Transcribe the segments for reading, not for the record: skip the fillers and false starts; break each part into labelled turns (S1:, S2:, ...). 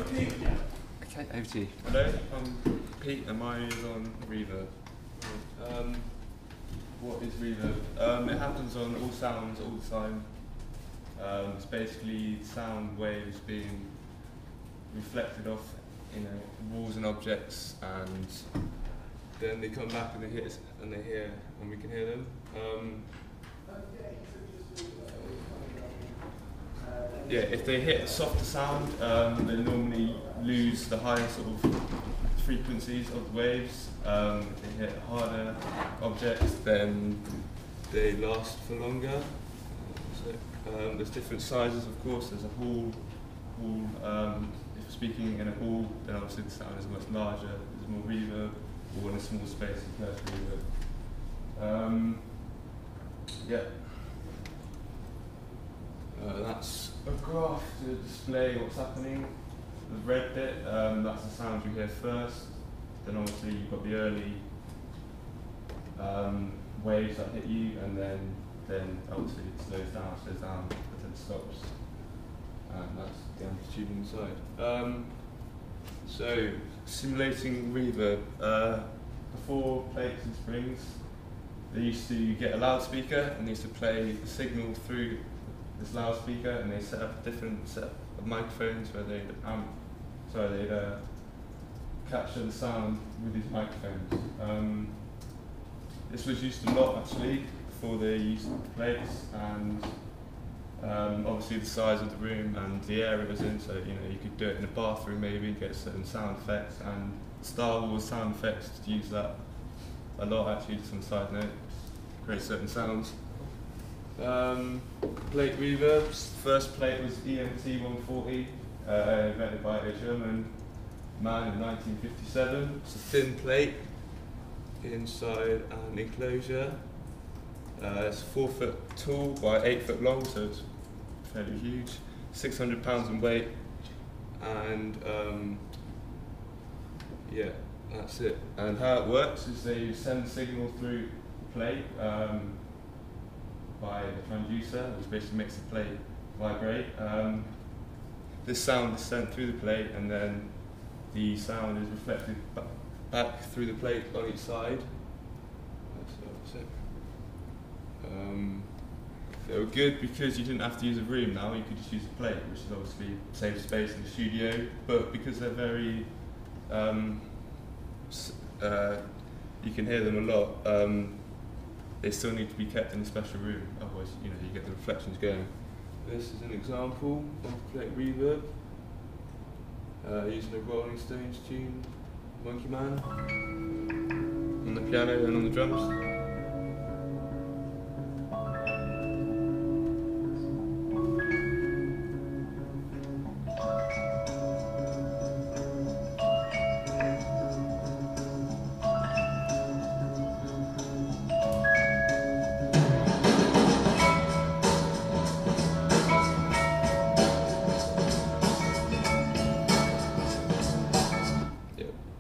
S1: Okay, over to you.
S2: Hello, I'm Pete and mine is on reverb. What is reverb? It happens on all sounds all the time. It's basically sound waves being reflected off, walls and objects, and then they come back and they hit us, and they hear, and we can hear them. Yeah, if they hit softer sound, they normally lose the higher sort of frequencies of the waves. If they hit harder objects, then they last for longer. There's different sizes, of course. There's a hall. If you're speaking in a hall, then obviously the sound is much larger. There's more reverb, or in a small space, there's less reverb. Yeah. That's a graph to display what's happening. The red bit, that's the sound you hear first. Then obviously you've got the early waves that hit you, and then obviously it slows down, but then stops. And that's the amplitude inside. So, simulating reverb. Before plates and springs, they used to get a loudspeaker and they used to play the signal through this loudspeaker, and they set up a different set of microphones where they'd capture the sound with these microphones. This was used a lot actually before they used plates, and obviously the size of the room and the area it was in, so you could do it in a bathroom maybe, get certain sound effects, and Star Wars sound effects to use that a lot actually, just on a side note, create certain sounds. Plate reverbs. First plate was EMT 140, invented by a German man in 1957. It's a thin plate inside an enclosure. It's 4 foot tall by 8 foot long, so it's fairly huge. 600 pounds in weight, and yeah, that's it. And how it works is they send the signal through the plate by the transducer, which basically makes the plate vibrate. This sound is sent through the plate, and then the sound is reflected back through the plate on each side. That's it. They were good because you didn't have to use a room now, you could just use a plate, which is obviously saves space in the studio, but because they're very, you can hear them a lot, they still need to be kept in a special room, otherwise you get the reflections going. This is an example of plate reverb, using a Rolling Stones tune, Monkey Man, on the piano and on the drums.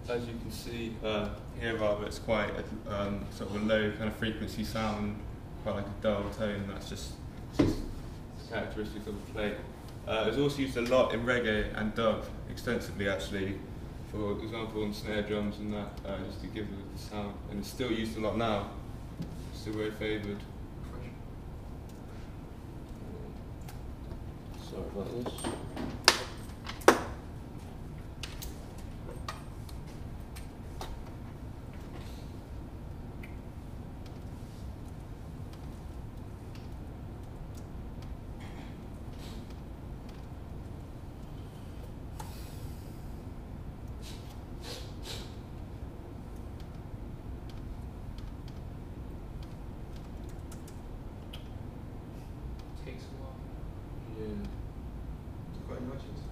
S2: As you can see here, rather, it's quite a sort of a low kind of frequency sound, quite like a dull tone. That's just characteristic of the plate. It's also used a lot in reggae and dub, extensively actually, for example on snare drums and that, just to give the sound. And it's still used a lot now. It's still very favoured. Sorry about this.
S3: Takes a while.
S2: Yeah.
S3: It's quite emotions.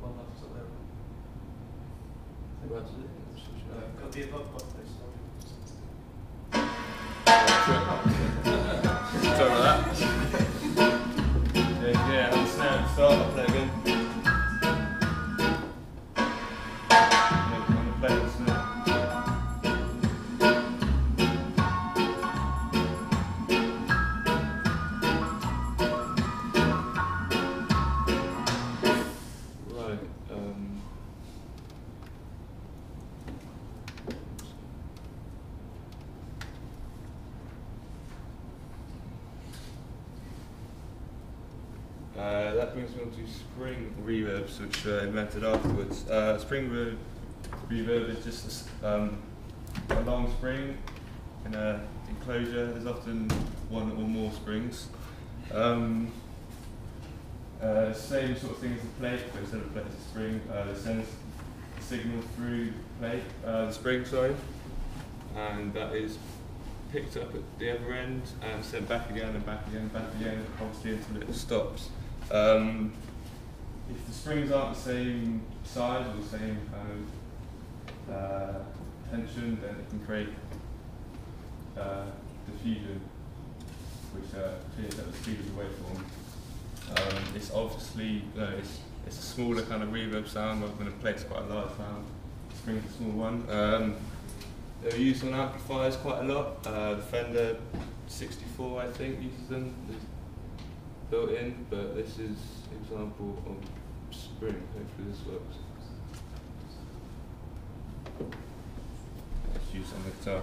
S3: One left to there. Got the above button,
S2: Sorry about that. Yeah, on the snare at the start, I'll play again. On the plate, the snare. brings me on to spring reverbs, which were invented afterwards. Spring reverb is just a long spring in an enclosure. There's often one or more springs. Same sort of thing as the plate, but instead of plate, it's a spring. It sends a signal through the spring, and that is picked up at the other end and sent back again and back again, obviously until it stops. If the springs aren't the same size or the same kind of tension, then it can create diffusion, which clears up the speed of the waveform. It's obviously it's a smaller kind of reverb sound rather than a plate's quite a large sound. Spring's a small one. They're used on amplifiers quite a lot. The Fender 64, I think, uses them. It's built in, but this is an example of spring. Hopefully this works. Let's use on the guitar.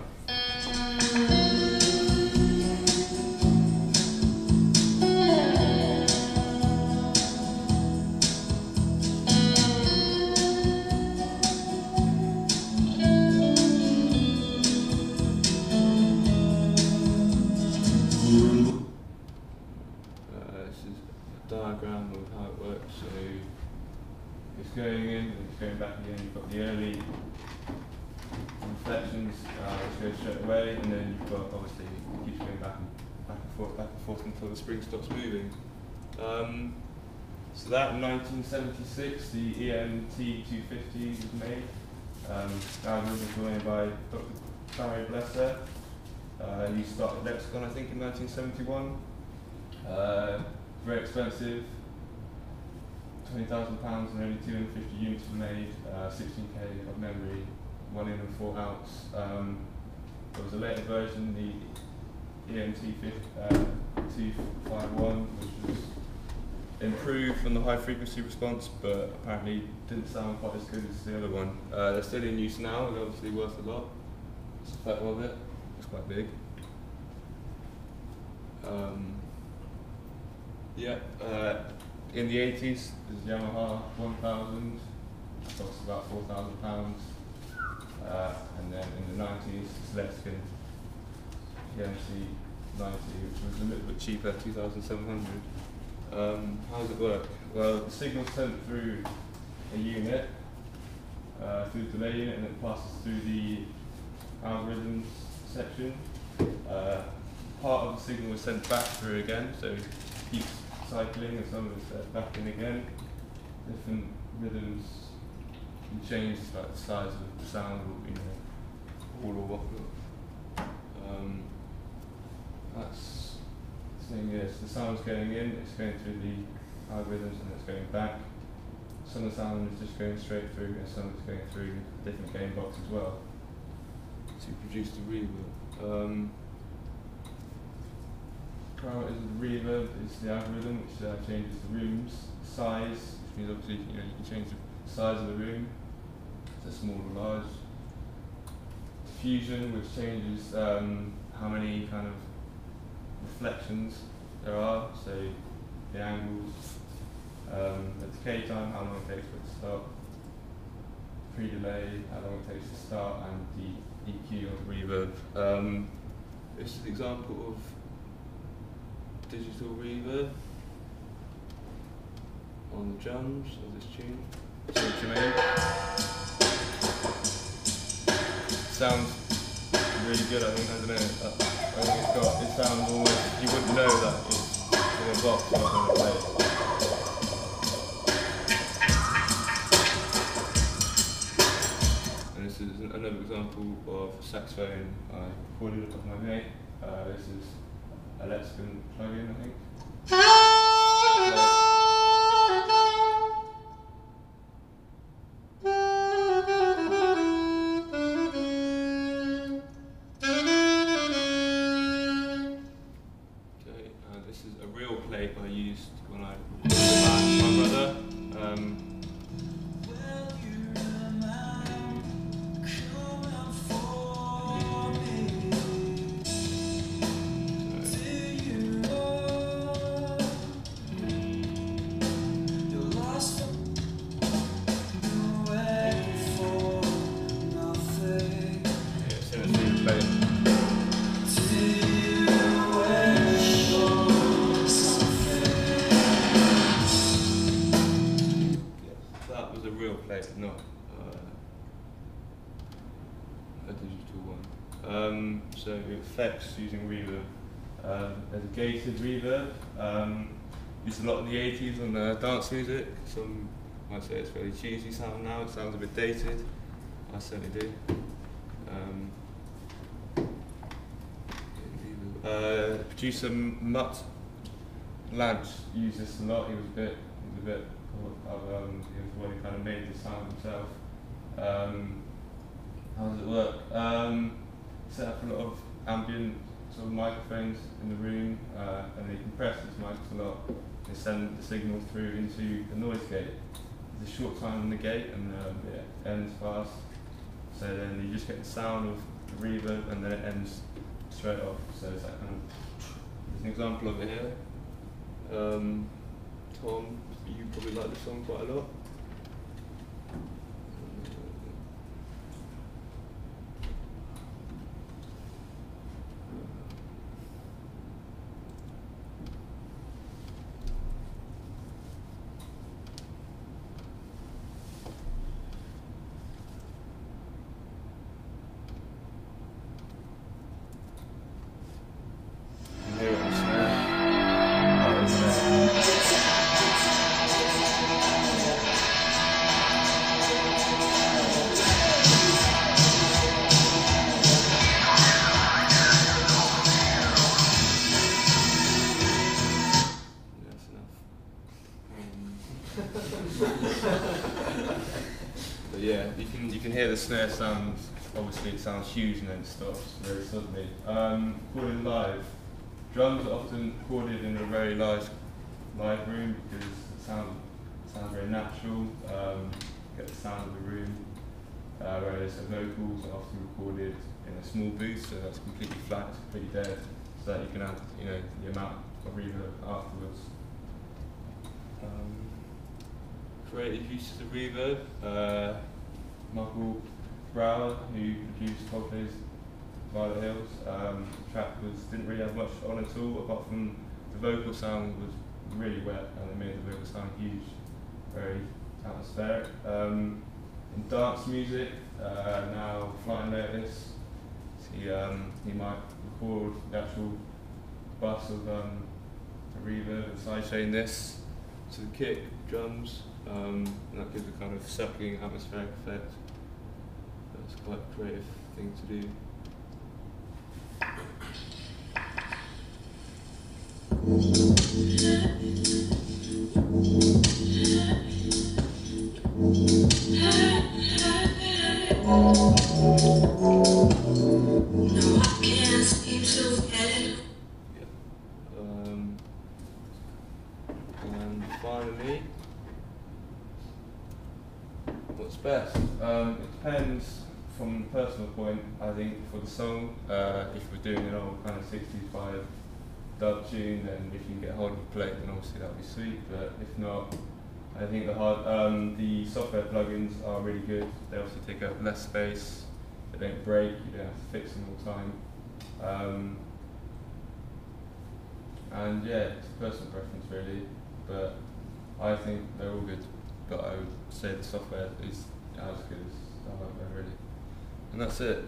S2: Diagram of how it works. So it's going in and it's going back again. You've got the early reflections which go straight away, and then you've got obviously it keeps going back and forth until the spring stops moving. So that in 1976, the EMT250 was made. Algorithms were made by Dr. Barry Blesser. He started Lexicon, I think, in 1971. Very expensive, £20,000 and only 250 units were made, 16K of memory, 1 in and 4 outs. There was a later version, the EMT 251, which was improved on the high frequency response, but apparently didn't sound quite as good as the other one. They're still in use now, they're obviously worth a lot. It's a photo of it, it's quite big. In the 80s, there's Yamaha 1000, which costs about £4,000. And then in the 90s, it's Lexicon EMC 90, which was a little bit cheaper, 2,700. How does it work? Well, the signal's sent through a unit, through the delay unit, and it passes through the algorithms section. Part of the signal is sent back through again, so it keeps cycling, and some of it's back in again. Different rhythms can change like the size of the sound, or all or whatnot. That's the thing is, the sound's going in, it's going through the algorithms, and it's going back. Some of the sound is just going straight through, and some of it's going through a different gain box as well to produce the reverb. Parameters of the reverb is the algorithm, which changes the room's size, which means obviously you can change the size of the room to small or large. Diffusion, which changes how many kind of reflections there are, so the angles, the decay time, how long it takes for it to start, pre-delay, how long it takes to start, and the EQ of the reverb. This is an example of digital reverb on the drums of this tune. See what you mean? Sounds really good, I think, hasn't it? I think it sounds almost, you wouldn't know that it's in a box rather than a plate. And this is another example of a saxophone I recorded with my mate. This is a Lexicon plugin, I think. Okay, this is a real plate I used when I was with my brother. So effects using reverb. There's a gated reverb. Used a lot in the 80s on dance music. Some might say it's very cheesy sound now. It sounds a bit dated. I certainly do. Producer Mutt Lance used this a lot. He was a bit he was the one who kind of made the sound himself. How does it work? Set up a lot of ambient sort of microphones in the room, and they compress these mics a lot. They send the signal through into the noise gate. There's a short time on the gate, and it ends fast. So then you just get the sound of the reverb, and then it ends straight off. So it's that kind of. There's an example of it here. Tom, you probably like this song quite a lot. But yeah, you can hear the snare sounds. Obviously, it sounds huge and then it stops very suddenly. Recording live, drums are often recorded in a very live room because it sounds very natural. Get the sound of the room. Whereas the vocals are often recorded in a small booth, so that's completely flat, it's completely dead, so that you can add, the amount of reverb afterwards. Creative uses of reverb. Michael Brower, who produced Coldplay's Violet Hills, the track didn't really have much on at all, apart from the vocal sound was really wet, and it made the vocal sound huge, very atmospheric. In dance music, now Flying Lotus, he might record the actual bus of the reverb and sidechain this to the kick, drums, and that gives a kind of sucking atmospheric effect. That's quite a creative thing to do. And finally, what's best? It depends from a personal point. I think for the song, if we're doing an old kind of 65 dub tune, then if you can get hold of a plate, then obviously that would be sweet. But if not, I think the software plugins are really good. They obviously take up less space. They don't break. You don't have to fix them all the time. And yeah, it's a personal preference really, but I think they're all good. But I would say the software is as good as the hardware really. And that's it.